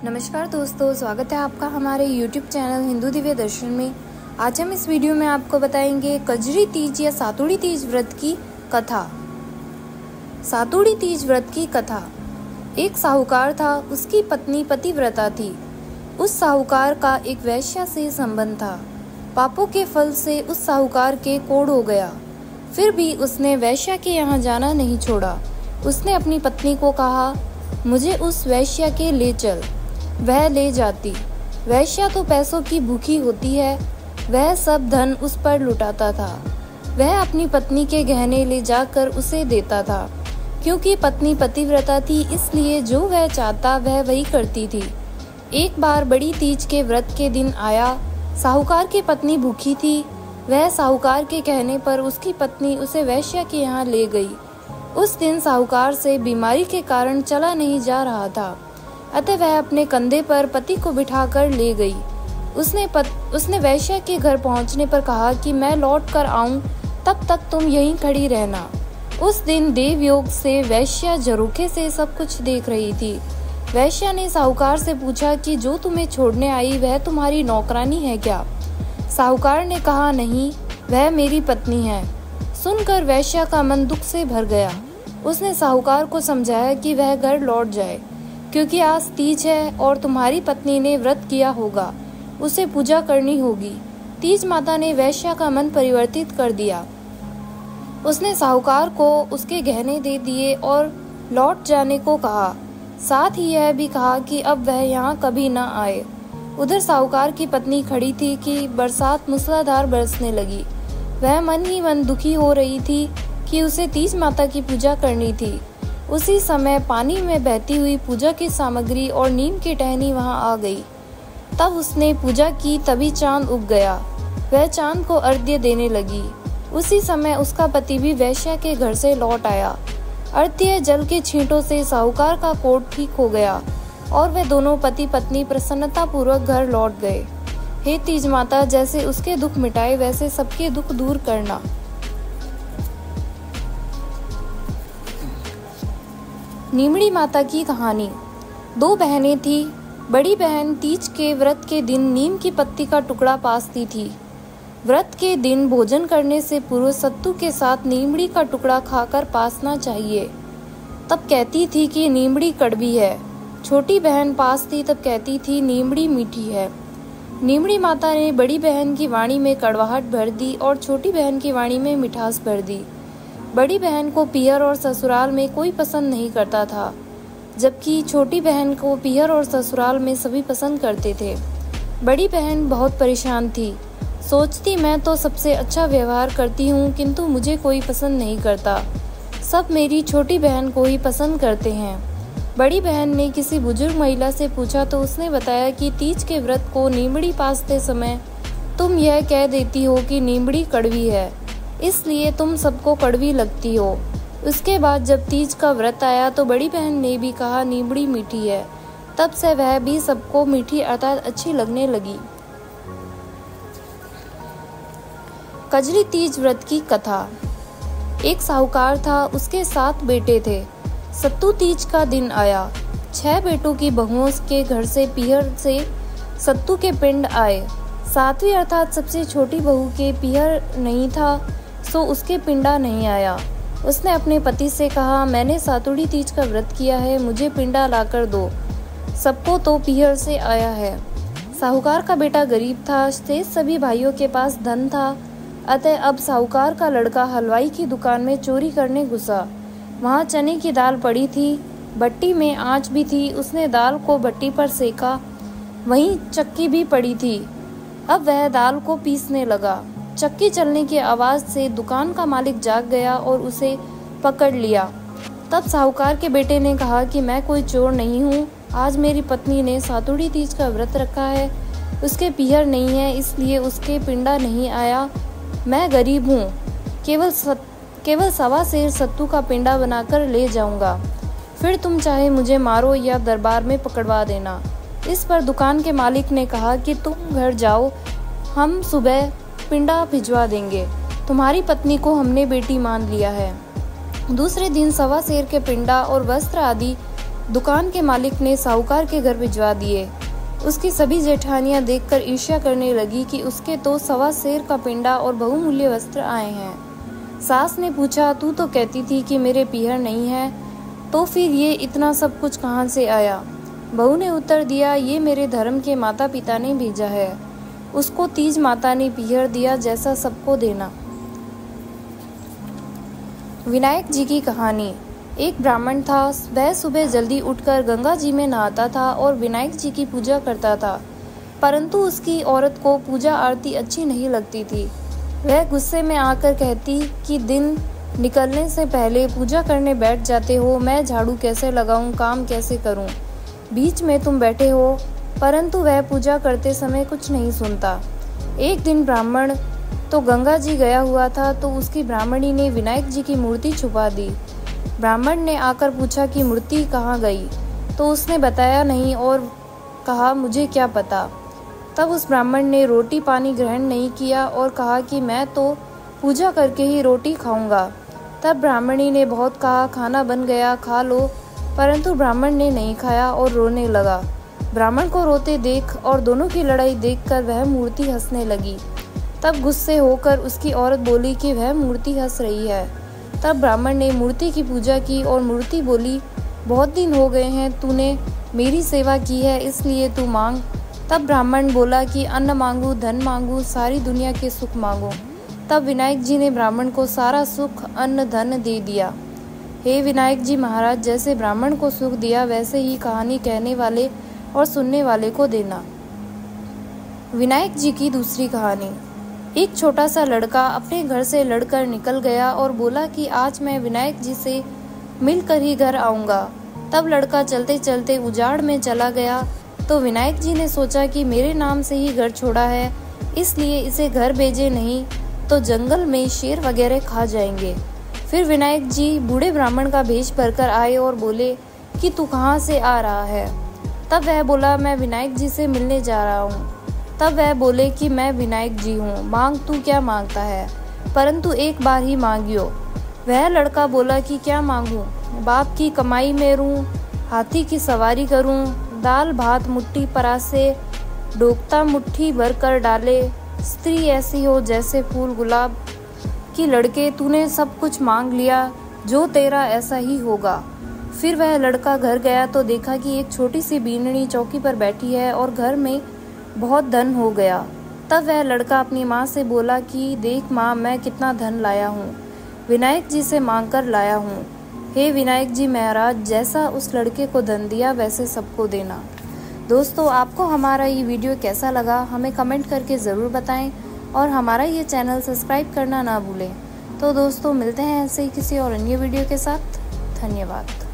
नमस्कार दोस्तों, स्वागत है आपका हमारे YouTube चैनल हिंदू दिव्य दर्शन में। आज हम इस वीडियो में आपको बताएंगे कजरी तीज या सातुड़ी तीज व्रत की कथा। सातुड़ी तीज व्रत की कथा। एक साहूकार था, उसकी पत्नी पतिव्रता थी। उस साहूकार का एक वैश्या से संबंध था। पापों के फल से उस साहूकार के कोढ़ हो गया, फिर भी उसने वैश्या के यहाँ जाना नहीं छोड़ा। उसने अपनी पत्नी को कहा, मुझे उस वैश्या के ले चल। वह ले जाती। वैश्या तो पैसों की भूखी होती है, वह सब धन उस पर लुटाता था। वह अपनी पत्नी के गहने ले जाकर उसे देता था। क्योंकि पत्नी पतिव्रता थी, इसलिए जो वह चाहता वह वही करती थी। एक बार बड़ी तीज के व्रत के दिन आया। साहूकार की पत्नी भूखी थी। वह साहूकार के कहने पर उसकी पत्नी उसे वैश्या के यहाँ ले गई। उस दिन साहूकार से बीमारी के कारण चला नहीं जा रहा था, अतः वह अपने कंधे पर पति को बिठाकर ले गई। उसने वैश्या के घर पहुंचने पर कहा कि मैं लौट कर आऊं, तब तक तुम यहीं खड़ी रहना। उस दिन देवयोग से वैश्या झरोखे से सब कुछ देख रही थी। वैश्या ने साहूकार से पूछा कि जो तुम्हें छोड़ने आई वह तुम्हारी नौकरानी है क्या? साहूकार ने कहा, नहीं, वह मेरी पत्नी है। सुनकर वैश्या का मन दुख से भर गया। उसने साहूकार को समझाया कि वह घर लौट जाए, क्योंकि आज तीज है और तुम्हारी पत्नी ने व्रत किया होगा, उसे पूजा करनी होगी। तीज माता ने वैश्या का मन परिवर्तित कर दिया। उसने साहूकार को उसके गहने दे दिए और लौट जाने को कहा। साथ ही यह भी कहा कि अब वह यहाँ कभी न आए। उधर साहूकार की पत्नी खड़ी थी कि बरसात मूसलाधार बरसने लगी। वह मन ही मन दुखी हो रही थी कि उसे तीज माता की पूजा करनी थी। उसी समय पानी में बहती हुई पूजा की सामग्री और नीम की टहनी वहां आ गई। तब उसने पूजा की, तभी चांद उग गया। वह चांद को अर्घ्य देने लगी। उसी समय उसका पति भी वैश्या के घर से लौट आया। अर्घ्य जल के छींटों से साहूकार का कोढ़ ठीक हो गया और वे दोनों पति पत्नी प्रसन्नता पूर्वक घर लौट गए। हे तीज माता, जैसे उसके दुख मिटाए वैसे सबके दुख दूर करना। नीमड़ी माता की कहानी। दो बहनें थी। बड़ी बहन तीज के व्रत के दिन नीम की पत्ती का टुकड़ा पासती थी। व्रत के दिन भोजन करने से पूर्व सत्तू के साथ नीमड़ी का टुकड़ा खाकर पासना चाहिए। तब कहती थी कि नीमड़ी कड़वी है। छोटी बहन पासती तब कहती थी नीमड़ी मीठी है। नीमड़ी माता ने बड़ी बहन की वाणी में कड़वाहट भर दी और छोटी बहन की वाणी में मिठास भर दी। बड़ी बहन को पीहर और ससुराल में कोई पसंद नहीं करता था, जबकि छोटी बहन को पीहर और ससुराल में सभी पसंद करते थे। बड़ी बहन बहुत परेशान थी। सोचती, मैं तो सबसे अच्छा व्यवहार करती हूँ, किंतु मुझे कोई पसंद नहीं करता। सब मेरी छोटी बहन को ही पसंद करते हैं। बड़ी बहन ने किसी बुजुर्ग महिला से पूछा तो उसने बताया कि तीज के व्रत को नीमड़ी पासते समय तुम यह कह देती हो कि नीमड़ी कड़वी है, इसलिए तुम सबको कड़वी लगती हो। उसके बाद जब तीज का व्रत आया तो बड़ी बहन ने भी कहा नीमड़ी मीठी है। तब से वह भी सबको मीठी अर्थात अच्छी लगने लगी। कजरी तीज व्रत की कथा। एक साहूकार था, उसके 7 बेटे थे। सत्तू तीज का दिन आया। 6 बेटों की बहुओं के घर से पीहर से सत्तू के पिंड आए। 7वीं अर्थात सबसे छोटी बहू के पीहर नहीं था, सो उसके पिंडा नहीं आया। उसने अपने पति से कहा, मैंने सातुड़ी तीज का व्रत किया है, मुझे पिंडा लाकर दो। सबको तो पीहर से आया है। साहूकार का बेटा गरीब था, शेष सभी भाइयों के पास धन था, अतः अब साहूकार का लड़का हलवाई की दुकान में चोरी करने घुसा। वहाँ चने की दाल पड़ी थी, भट्टी में आँच भी थी। उसने दाल को भट्टी पर सेका, वहीं चक्की भी पड़ी थी। अब वह दाल को पीसने लगा। चक्की चलने की आवाज़ से दुकान का मालिक जाग गया और उसे पकड़ लिया। तब साहूकार के बेटे ने कहा कि मैं कोई चोर नहीं हूँ, आज मेरी पत्नी ने सातुड़ी तीज का व्रत रखा है, उसके पीहर नहीं है, इसलिए उसके पिंडा नहीं आया। मैं गरीब हूँ, केवल 1.25 सेर सत्तू का पिंडा बनाकर ले जाऊँगा, फिर तुम चाहे मुझे मारो या दरबार में पकड़वा देना। इस पर दुकान के मालिक ने कहा कि तुम घर जाओ, हम सुबह पिंडा भिजवा देंगे। तुम्हारी पत्नी को हमने बेटी मान लिया है। दूसरे दिन 1.25 सेर के पिंडा और वस्त्र आदि दुकान के मालिक ने साहूकार के घर भिजवा दिए। उसकी सभी जेठानियां देखकर ईर्ष्या करने लगी कि उसके तो 1.25 सेर का पिंडा और बहुमूल्य वस्त्र आए हैं। सास ने पूछा, तू तो कहती थी कि मेरे पीहर नहीं है, तो फिर ये इतना सब कुछ कहाँ से आया? बहू ने उत्तर दिया, ये मेरे धर्म के माता पिता ने भेजा है। उसको तीज माता ने पीहर दिया, जैसा सबको देना। विनायक जी की कहानी। एक ब्राह्मण था। वह सुबह जल्दी उठकर गंगा जी में नहाता था और विनायक जी की पूजा करता था, परंतु उसकी औरत को पूजा आरती अच्छी नहीं लगती थी। वह गुस्से में आकर कहती कि दिन निकलने से पहले पूजा करने बैठ जाते हो, मैं झाड़ू कैसे लगाऊं, काम कैसे करूं, बीच में तुम बैठे हो। परंतु वह पूजा करते समय कुछ नहीं सुनता। एक दिन ब्राह्मण तो गंगा जी गया हुआ था, तो उसकी ब्राह्मणी ने विनायक जी की मूर्ति छुपा दी। ब्राह्मण ने आकर पूछा कि मूर्ति कहाँ गई, तो उसने बताया नहीं और कहा, मुझे क्या पता। तब उस ब्राह्मण ने रोटी पानी ग्रहण नहीं किया और कहा कि मैं तो पूजा करके ही रोटी खाऊंगा। तब ब्राह्मणी ने बहुत कहा, खाना बन गया, खा लो, परंतु ब्राह्मण ने नहीं खाया और रोने लगा। ब्राह्मण को रोते देख और दोनों की लड़ाई देखकर वह मूर्ति हंसने लगी। तब गुस्से होकर उसकी औरत बोली कि वह मूर्ति हंस रही है। तब ब्राह्मण ने मूर्ति की पूजा की और मूर्ति बोली, बहुत दिन हो गए हैं तूने मेरी सेवा की है, इसलिए तू मांग। तब ब्राह्मण बोला कि अन्न मांगू, धन मांगू, सारी दुनिया के सुख मांगू। तब विनायक जी ने ब्राह्मण को सारा सुख, अन्न, धन दे दिया। हे विनायक जी महाराज, जैसे ब्राह्मण को सुख दिया, वैसे ही कहानी कहने वाले और सुनने वाले को देना। विनायक जी की दूसरी कहानी। एक छोटा सा लड़का अपने घर से लड़कर निकल गया और बोला कि आज मैं विनायक जी से मिलकर ही घर आऊँगा। तब लड़का चलते चलते उजाड़ में चला गया, तो विनायक जी ने सोचा कि मेरे नाम से ही घर छोड़ा है, इसलिए इसे घर भेजे, नहीं तो जंगल में शेर वगैरह खा जाएंगे। फिर विनायक जी बूढ़े ब्राह्मण का भेष भरकर आए और बोले कि तू कहाँ से आ रहा है? तब वह बोला, मैं विनायक जी से मिलने जा रहा हूँ। तब वह बोले कि मैं विनायक जी हूँ, मांग, तू क्या मांगता है, परंतु एक बार ही मांगियो। वह लड़का बोला कि क्या मांगूं? बाप की कमाई में रूं, हाथी की सवारी करूं, दाल भात मुट्ठी परासे, डोकता मुट्ठी भर कर डाले, स्त्री ऐसी हो जैसे फूल गुलाब की। लड़के, तूने सब कुछ मांग लिया, जो तेरा ऐसा ही होगा। फिर वह लड़का घर गया तो देखा कि एक छोटी सी बीननी चौकी पर बैठी है और घर में बहुत धन हो गया। तब वह लड़का अपनी माँ से बोला कि देख माँ, मैं कितना धन लाया हूँ, विनायक जी से मांग कर लाया हूँ। हे विनायक जी महाराज, जैसा उस लड़के को धन दिया वैसे सबको देना। दोस्तों, आपको हमारा ये वीडियो कैसा लगा हमें कमेंट करके ज़रूर बताएं और हमारा ये चैनल सब्सक्राइब करना ना भूलें। तो दोस्तों, मिलते हैं ऐसे ही किसी और अन्य वीडियो के साथ। धन्यवाद।